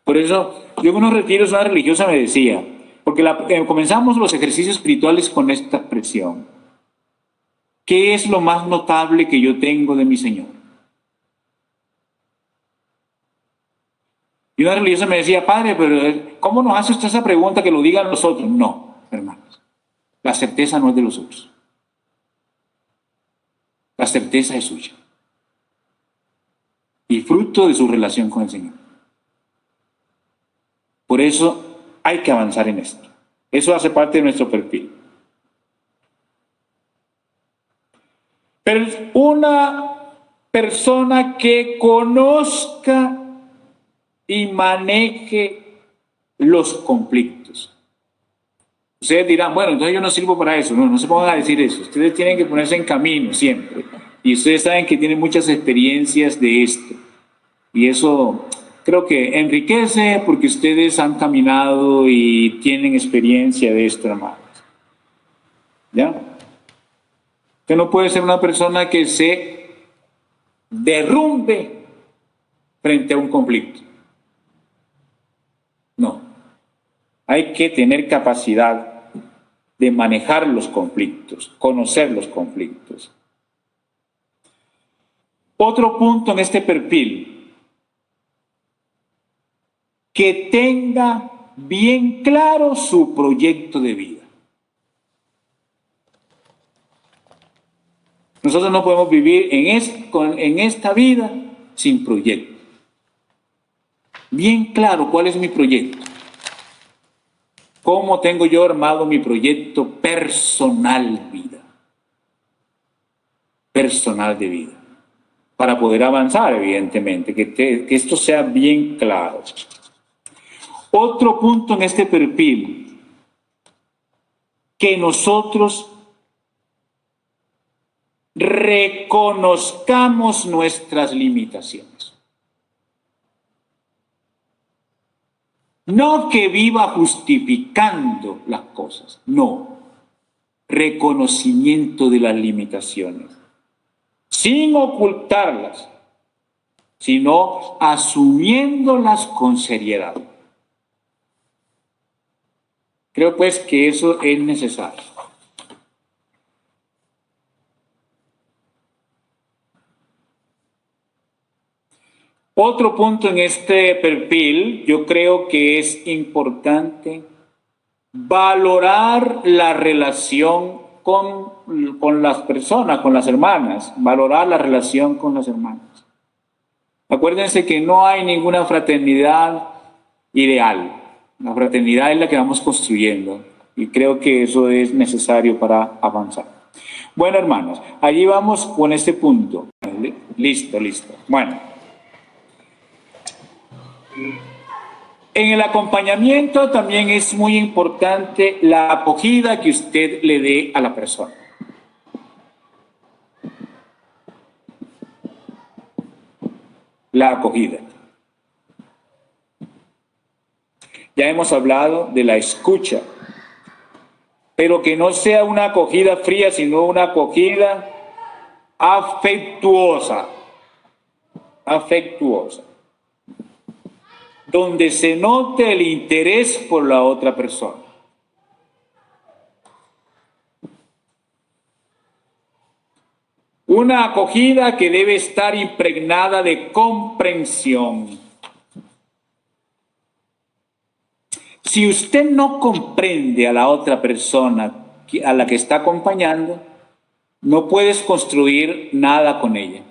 Por eso, yo en unos retiros, una religiosa me decía, porque comenzamos los ejercicios espirituales con esta expresión: ¿qué es lo más notable que yo tengo de mi Señor? Y una religiosa me decía, padre, pero ¿cómo nos hace usted esa pregunta que lo digan los otros? No, hermanos, la certeza no es de los otros. La certeza es suya. Y fruto de su relación con el Señor. Por eso hay que avanzar en esto. Eso hace parte de nuestro perfil. Pero una persona que conozca y maneje los conflictos. Ustedes dirán, bueno, entonces yo no sirvo para eso. No, no se pongan a decir eso. Ustedes tienen que ponerse en camino siempre. Y ustedes saben que tienen muchas experiencias de esto. Y eso creo que enriquece porque ustedes han caminado y tienen experiencia de esto, hermanos. ¿Ya? Usted no puede ser una persona que se derrumbe frente a un conflicto. No. Hay que tener capacidad de manejar los conflictos, conocer los conflictos. Otro punto en este perfil, que tenga bien claro su proyecto de vida. Nosotros no podemos vivir en esta vida sin proyecto. Bien claro cuál es mi proyecto. ¿Cómo tengo yo armado mi proyecto personal vida? Personal de vida. Para poder avanzar, evidentemente, que esto sea bien claro. Otro punto en este perfil, que nosotros reconozcamos nuestras limitaciones. No que viva justificando las cosas, no. Reconocimiento de las limitaciones, sin ocultarlas, sino asumiéndolas con seriedad. Creo pues que eso es necesario. Otro punto en este perfil, yo creo que es importante valorar la relación con las personas, con las hermanas, valorar la relación con las hermanas. Acuérdense que no hay ninguna fraternidad ideal. La fraternidad es la que vamos construyendo y creo que eso es necesario para avanzar. Bueno, hermanos, allí vamos con este punto. Listo. Bueno. En el acompañamiento también es muy importante la acogida que usted le dé a la persona. La acogida. Ya hemos hablado de la escucha, pero que no sea una acogida fría, sino una acogida afectuosa. Afectuosa. Donde se note el interés por la otra persona. Una acogida que debe estar impregnada de comprensión. Si usted no comprende a la otra persona a la que está acompañando, no puedes construir nada con ella.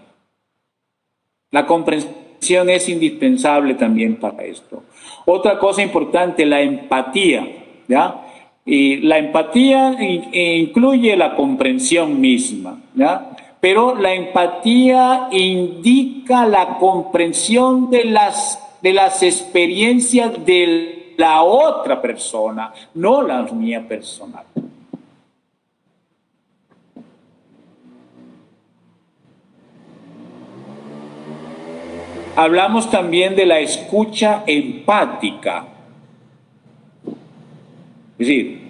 La comprensión es indispensable también para esto. Otra cosa importante, la empatía, ¿ya? Y la empatía incluye la comprensión misma, ¿ya? Pero la empatía indica la comprensión de las experiencias de la otra persona, no la mía personal. Hablamos también de la escucha empática. Es decir,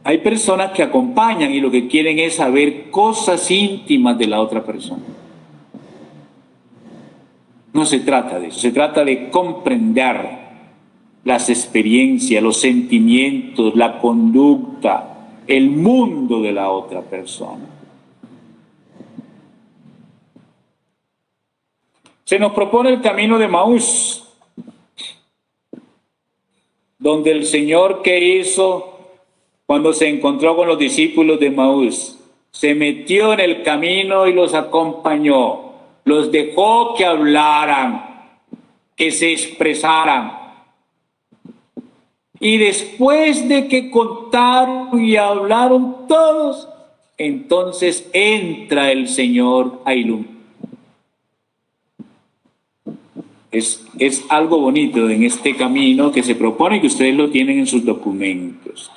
hay personas que acompañan y lo que quieren es saber cosas íntimas de la otra persona. No se trata de eso, se trata de comprender las experiencias, los sentimientos, la conducta, el mundo de la otra persona. Se nos propone el camino de Maús, donde el Señor, ¿qué hizo cuando se encontró con los discípulos de Maús? Se metió en el camino y los acompañó, los dejó que hablaran, que se expresaran. Y después de que contaron y hablaron todos, entonces entra el Señor a iluminar. Es algo bonito en este camino que se propone, que ustedes lo tienen en sus documentos.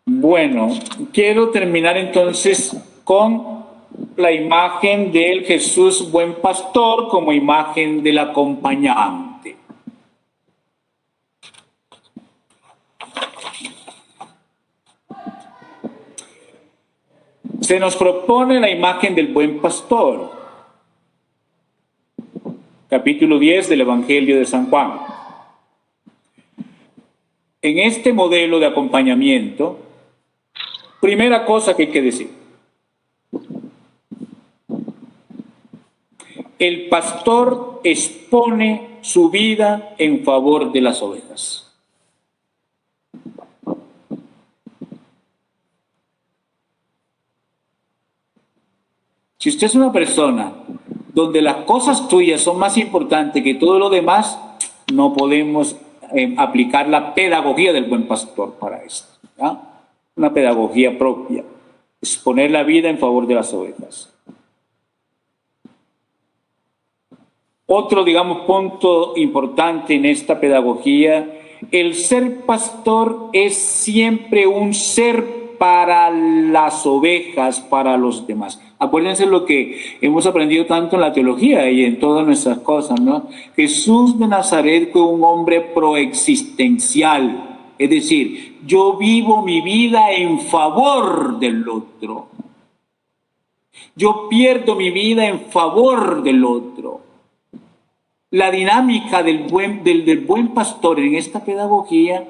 Bueno, quiero terminar entonces con la imagen del Jesús buen pastor como imagen del acompañante. Se nos propone la imagen del buen pastor, capítulo 10 del Evangelio de San Juan. En este modelo de acompañamiento, primera cosa que hay que decir: el pastor expone su vida en favor de las ovejas. Si usted es una persona donde las cosas tuyas son más importantes que todo lo demás, no podemos aplicar la pedagogía del buen pastor para esto, ¿ya? Una pedagogía propia, exponer la vida en favor de las ovejas. Otro, digamos, punto importante en esta pedagogía: el ser pastor es siempre un ser para las ovejas, para los demás. Acuérdense lo que hemos aprendido tanto en la teología y en todas nuestras cosas, ¿no? Jesús de Nazaret fue un hombre proexistencial, es decir, yo vivo mi vida en favor del otro. Yo pierdo mi vida en favor del otro. La dinámica del buen pastor en esta pedagogía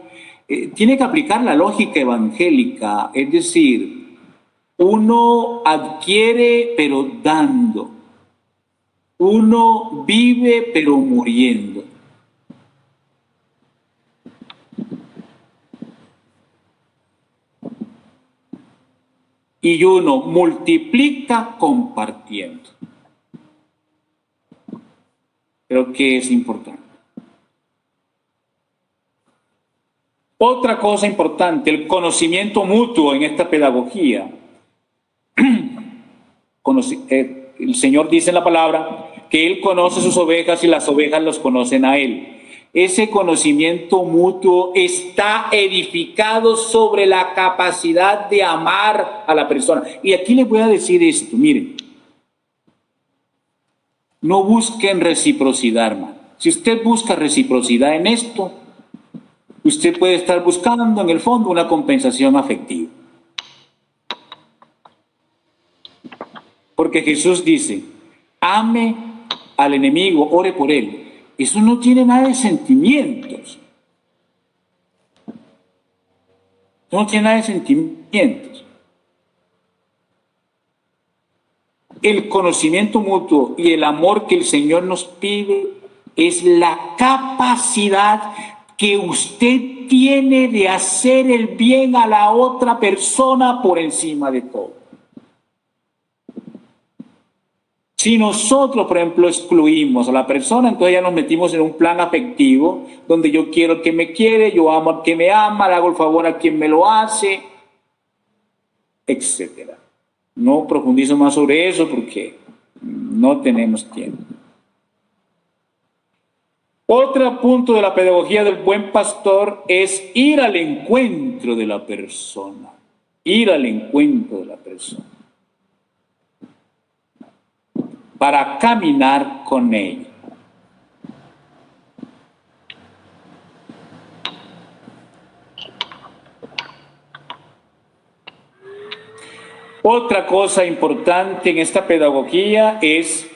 tiene que aplicar la lógica evangélica, es decir, uno adquiere pero dando, uno vive pero muriendo. Y uno multiplica compartiendo. Creo que es importante. Otra cosa importante, el conocimiento mutuo en esta pedagogía. El Señor dice en la palabra que Él conoce sus ovejas y las ovejas los conocen a Él. Ese conocimiento mutuo está edificado sobre la capacidad de amar a la persona. Y aquí les voy a decir esto, miren. No busquen reciprocidad, hermano. Si usted busca reciprocidad en esto, usted puede estar buscando en el fondo una compensación afectiva. Porque Jesús dice, ame al enemigo, ore por él. Eso no tiene nada de sentimientos. No tiene nada de sentimientos. El conocimiento mutuo y el amor que el Señor nos pide es la capacidad que usted tiene de hacer el bien a la otra persona por encima de todo. Si nosotros, por ejemplo, excluimos a la persona, entonces ya nos metimos en un plan afectivo, donde yo quiero al que me quiere, yo amo al que me ama, le hago el favor a quien me lo hace, etcétera. No profundizo más sobre eso porque no tenemos tiempo. Otro punto de la pedagogía del buen pastor es ir al encuentro de la persona. Ir al encuentro de la persona. Para caminar con ella. Otra cosa importante en esta pedagogía es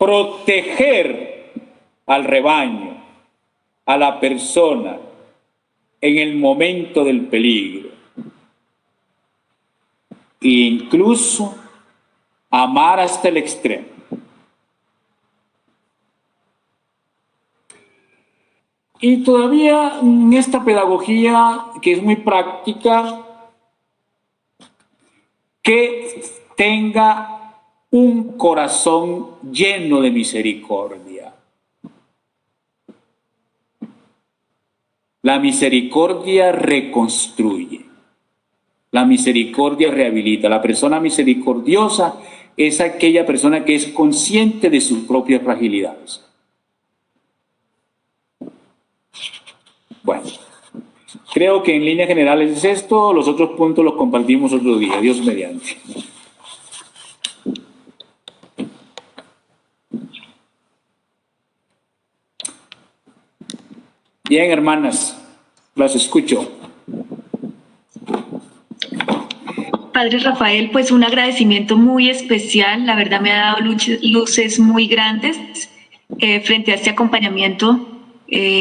proteger al rebaño, a la persona en el momento del peligro. E incluso amar hasta el extremo. Y todavía en esta pedagogía, que es muy práctica, que tenga un corazón lleno de misericordia. La misericordia reconstruye. La misericordia rehabilita. La persona misericordiosa es aquella persona que es consciente de sus propias fragilidades. Bueno, creo que en líneas generales es esto. Los otros puntos los compartimos otro día. Dios mediante. Bien, hermanas, las escucho. Padre Rafael, pues un agradecimiento muy especial. La verdad me ha dado luces muy grandes frente a este acompañamiento.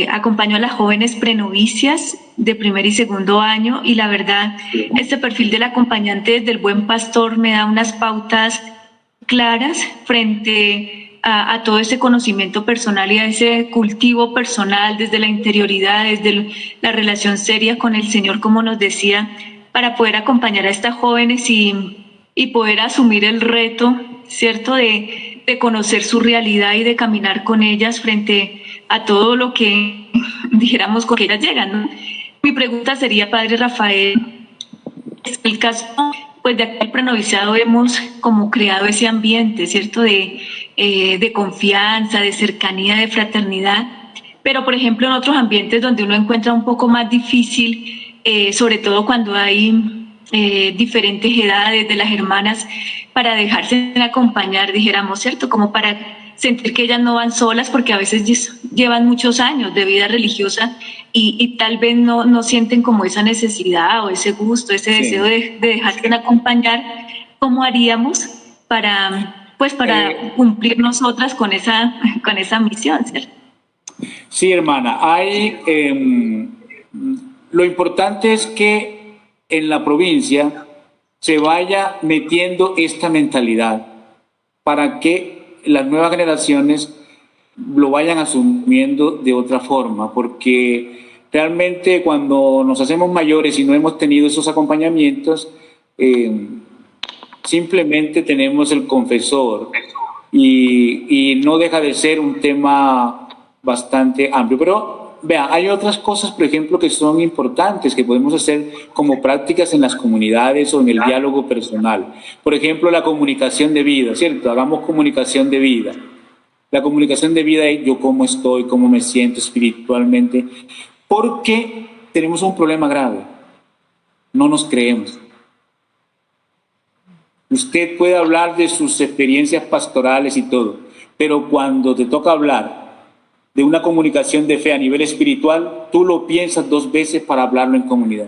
Acompaño a las jóvenes prenovicias de primer y segundo año y la verdad, este perfil del acompañante desde el Buen Pastor me da unas pautas claras frente a todo ese conocimiento personal y a ese cultivo personal desde la interioridad, desde la relación seria con el Señor, como nos decía, para poder acompañar a estas jóvenes y poder asumir el reto, ¿cierto?, de conocer su realidad y de caminar con ellas frente a todo lo que, dijéramos, con que ellas llegan, ¿no? Mi pregunta sería, Padre Rafael, en el caso pues, de aquel prenoviciado hemos como creado ese ambiente, ¿cierto?, de confianza, de cercanía, de fraternidad, pero, por ejemplo, en otros ambientes donde uno encuentra un poco más difícil, sobre todo cuando hay diferentes edades de las hermanas, para dejarse acompañar, dijéramos, ¿cierto?, como para sentir que ellas no van solas, porque a veces llevan muchos años de vida religiosa y tal vez no sienten como esa necesidad o ese gusto, ese deseo de dejarse acompañar. ¿Cómo haríamos para cumplir nosotras con esa misión, ¿cierto? Sí, hermana, lo importante es que en la provincia se vaya metiendo esta mentalidad para que las nuevas generaciones lo vayan asumiendo de otra forma, porque realmente cuando nos hacemos mayores y no hemos tenido esos acompañamientos, simplemente tenemos el confesor y no deja de ser un tema bastante amplio. Pero vea, hay otras cosas, por ejemplo, que son importantes, que podemos hacer como prácticas en las comunidades o en el diálogo personal. Por ejemplo, la comunicación de vida, ¿cierto? Hagamos comunicación de vida. La comunicación de vida es yo cómo estoy, cómo me siento espiritualmente, porque tenemos un problema grave. No nos creemos. Usted puede hablar de sus experiencias pastorales y todo, pero cuando te toca hablar de una comunicación de fe a nivel espiritual, tú lo piensas 2 veces para hablarlo en comunidad.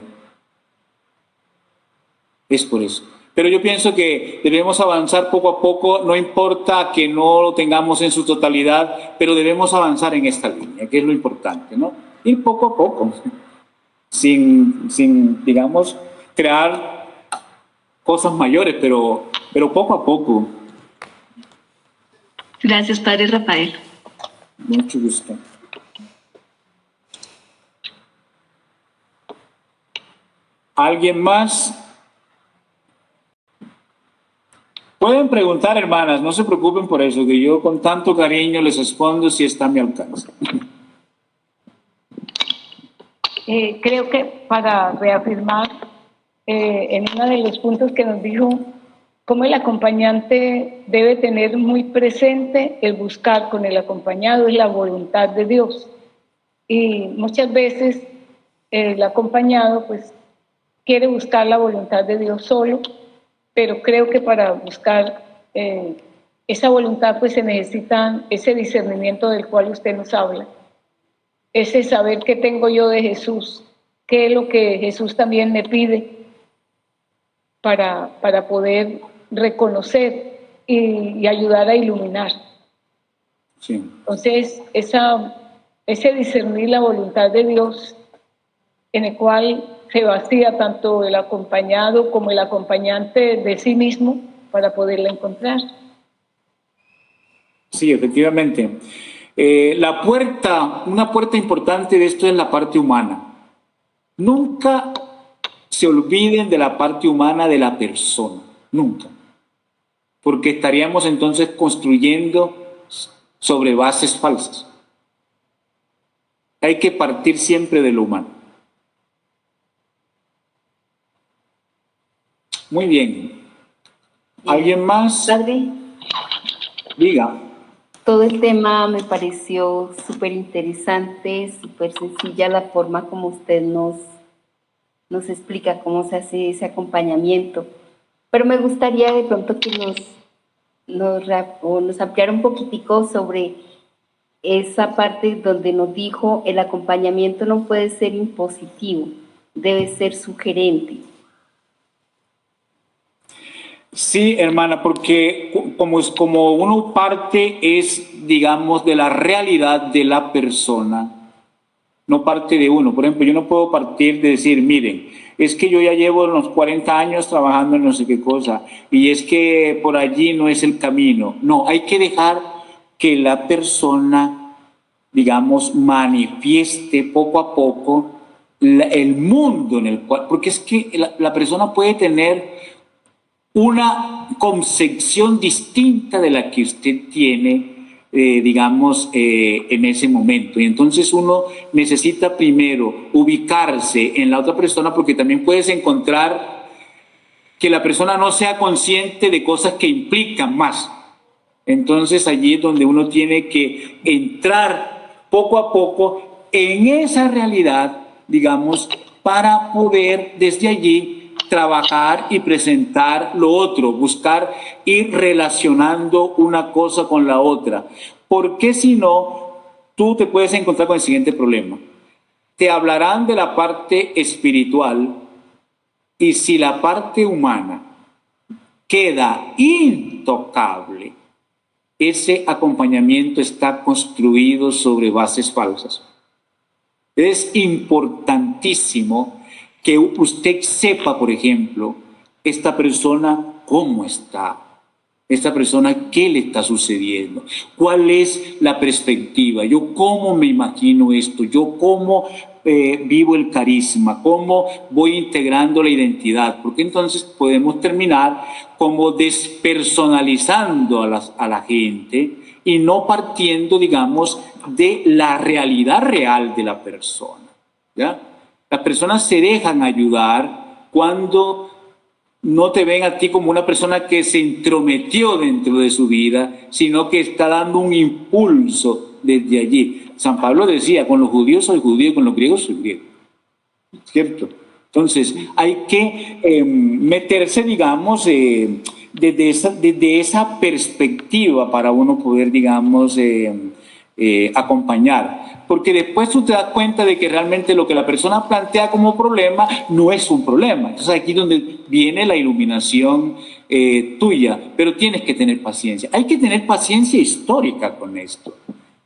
Es por eso. Pero yo pienso que debemos avanzar poco a poco, no importa que no lo tengamos en su totalidad, pero debemos avanzar en esta línea, que es lo importante, ¿no? Ir poco a poco, sin digamos, crear cosas mayores, pero poco a poco. Gracias, Padre Rafael. Mucho gusto. ¿Alguien más? Pueden preguntar, hermanas, no se preocupen por eso, que yo con tanto cariño les respondo si está a mi alcance. Creo que para reafirmar en uno de los puntos que nos dijo, cómo el acompañante debe tener muy presente el buscar con el acompañado y la voluntad de Dios. Y muchas veces el acompañado pues quiere buscar la voluntad de Dios solo, pero creo que para buscar esa voluntad pues se necesita ese discernimiento del cual usted nos habla, ese saber qué tengo yo de Jesús, qué es lo que Jesús también me pide para poder reconocer y ayudar a iluminar. Sí. Entonces, ese discernir la voluntad de Dios, en el cual se vacía tanto el acompañado como el acompañante de sí mismo para poderla encontrar. Sí, efectivamente. Una puerta importante de esto es la parte humana. Nunca se olviden de la parte humana de la persona, nunca. Porque estaríamos entonces construyendo sobre bases falsas. Hay que partir siempre de lo humano. Muy bien. ¿Alguien más? Padre, Diga. todo el tema me pareció súper interesante, súper sencilla la forma como usted nos explica cómo se hace ese acompañamiento. Pero me gustaría de pronto que nos ampliara un poquitico sobre esa parte donde nos dijo el acompañamiento no puede ser impositivo, debe ser sugerente. Sí, hermana, porque como uno parte es, digamos, de la realidad de la persona, no parte de uno. Por ejemplo, yo no puedo partir de decir, miren, es que yo ya llevo unos 40 años trabajando en no sé qué cosa, y es que por allí no es el camino. No, hay que dejar que la persona, digamos, manifieste poco a poco el mundo en el cual, porque es que la persona puede tener una concepción distinta de la que usted tiene, digamos, en ese momento. Y entonces uno necesita primero ubicarse en la otra persona, porque también puedes encontrar que la persona no sea consciente de cosas que implican más. Entonces allí es donde uno tiene que entrar poco a poco en esa realidad, digamos, para poder desde allí trabajar y presentar lo otro, buscar ir relacionando una cosa con la otra. Porque si no, tú te puedes encontrar con el siguiente problema. Te hablarán de la parte espiritual y si la parte humana queda intocable, ese acompañamiento está construido sobre bases falsas. Es importantísimo que usted sepa, por ejemplo, esta persona cómo está, esta persona qué le está sucediendo, cuál es la perspectiva, yo cómo me imagino esto, yo cómo vivo el carisma, cómo voy integrando la identidad, porque entonces podemos terminar como despersonalizando a la gente y no partiendo, digamos, de la realidad real de la persona, ¿ya? Las personas se dejan ayudar cuando no te ven a ti como una persona que se entrometió dentro de su vida, sino que está dando un impulso desde allí. San Pablo decía, con los judíos soy judío, con los griegos soy griego. ¿Cierto? Entonces, hay que meterse, digamos, desde esa perspectiva para uno poder, digamos, acompañar. Porque después tú te das cuenta de que realmente lo que la persona plantea como problema no es un problema. Entonces aquí es donde viene la iluminación tuya, pero tienes que tener paciencia. Hay que tener paciencia histórica con esto,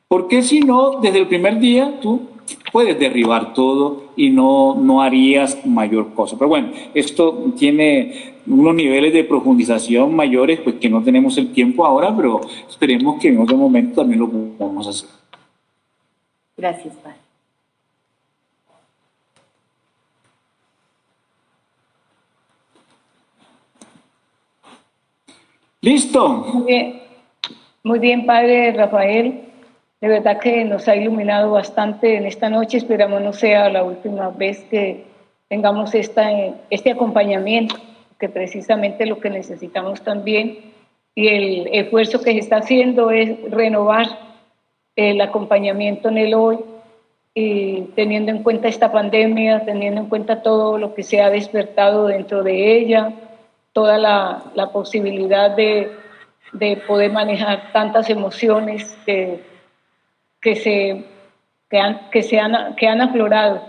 porque si no, desde el primer día tú puedes derribar todo y no harías mayor cosa. Pero bueno, esto tiene unos niveles de profundización mayores, pues que no tenemos el tiempo ahora, pero esperemos que en otro momento también lo podamos hacer. Gracias, Padre. ¿Listo? Muy bien, Padre Rafael. De verdad que nos ha iluminado bastante en esta noche. Esperamos no sea la última vez que tengamos este acompañamiento, que precisamente lo que necesitamos también y el esfuerzo que se está haciendo es renovar el acompañamiento en el hoy, y teniendo en cuenta esta pandemia, teniendo en cuenta todo lo que se ha despertado dentro de ella, toda la posibilidad de poder manejar tantas emociones que han aflorado,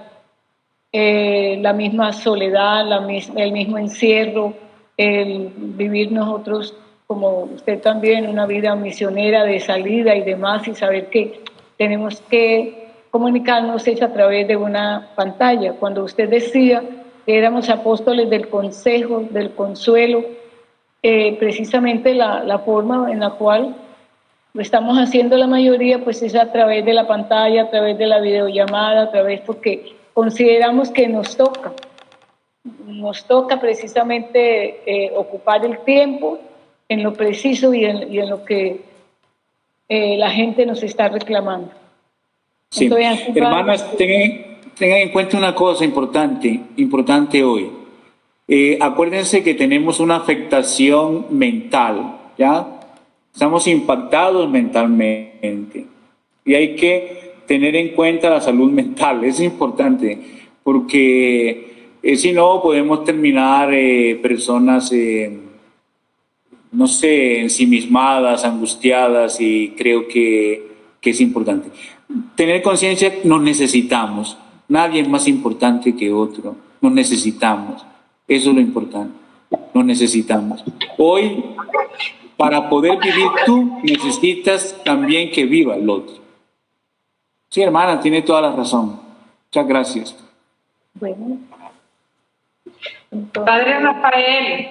la misma soledad, el mismo encierro, el vivir nosotros como usted también, una vida misionera de salida y demás, y saber que tenemos que comunicarnos es a través de una pantalla. Cuando usted decía que éramos apóstoles del consejo, del consuelo, precisamente la forma en la cual lo estamos haciendo la mayoría, pues es a través de la pantalla, a través de la videollamada, porque consideramos que nos toca precisamente ocupar el tiempo en lo preciso y en lo que la gente nos está reclamando. Sí. Hermanas, tengan en cuenta una cosa importante hoy. Acuérdense que tenemos una afectación mental, ¿ya? Estamos impactados mentalmente y hay que tener en cuenta la salud mental. Es importante porque si no podemos terminar personas, no sé, ensimismadas, angustiadas, y creo que es importante. Tener conciencia, nos necesitamos. Nadie es más importante que otro. Nos necesitamos. Eso es lo importante. Nos necesitamos. Hoy, para poder vivir tú, necesitas también que viva el otro. Sí, hermana, tiene toda la razón. Muchas gracias. Bueno. Padre Rafael.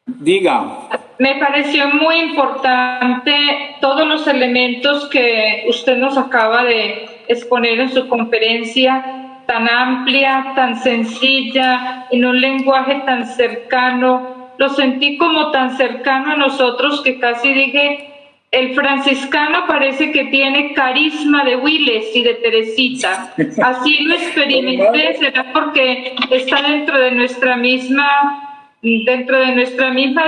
Diga. Me pareció muy importante todos los elementos que usted nos acaba de exponer en su conferencia, tan amplia, tan sencilla, en un lenguaje tan cercano. Lo sentí como tan cercano a nosotros que casi dije, el franciscano parece que tiene carisma de Willes y de Teresita. Así lo experimenté, será porque está dentro de nuestra misma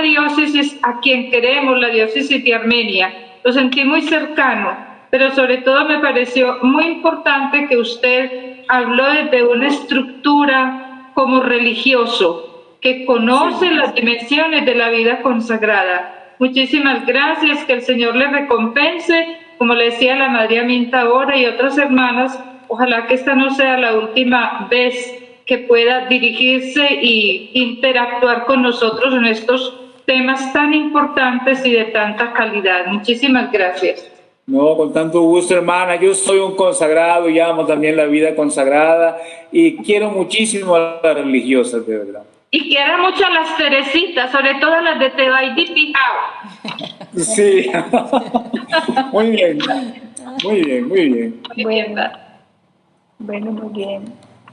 diócesis, a quien queremos, la diócesis de Armenia. Lo sentí muy cercano, pero sobre todo me pareció muy importante que usted habló de una estructura como religioso, que conoce las dimensiones de la vida consagrada. Muchísimas gracias, que el Señor le recompense, como le decía la Madre Aminta ahora y otras hermanas, ojalá que esta no sea la última vez que pueda dirigirse e interactuar con nosotros en estos temas tan importantes y de tanta calidad. Muchísimas gracias. No, con tanto gusto, hermana. Yo soy un consagrado y amo también la vida consagrada y quiero muchísimo a las religiosas, de verdad. Y quiero mucho a las Teresitas, sobre todo las de Tebaidí Pijao. Sí. Muy bien. Bueno, muy bien.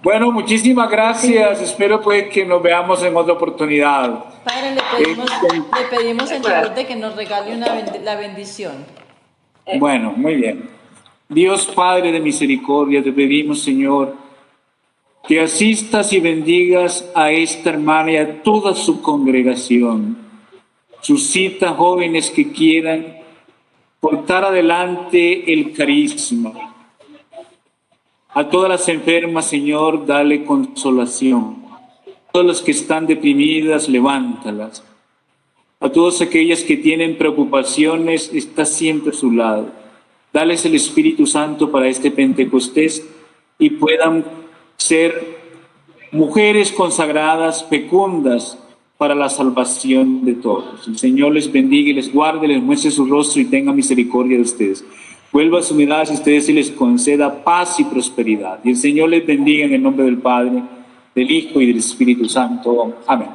Bueno, muchísimas gracias. Espero pues que nos veamos en otra oportunidad. Padre, le pedimos en favor de que nos regale la bendición. Bueno, muy bien. Dios Padre de misericordia, te pedimos, Señor, que asistas y bendigas a esta hermana y a toda su congregación. Suscita jóvenes que quieran portar adelante el carisma. A todas las enfermas, Señor, dale consolación. A todas las que están deprimidas, levántalas. A todas aquellas que tienen preocupaciones, está siempre a su lado. Dales el Espíritu Santo para este Pentecostés y puedan ser mujeres consagradas, fecundas, para la salvación de todos. El Señor les bendiga y les guarde, les muestre su rostro y tenga misericordia de ustedes. Vuelva a su mirada a ustedes y les conceda paz y prosperidad. Y el Señor les bendiga en el nombre del Padre, del Hijo y del Espíritu Santo. Amén.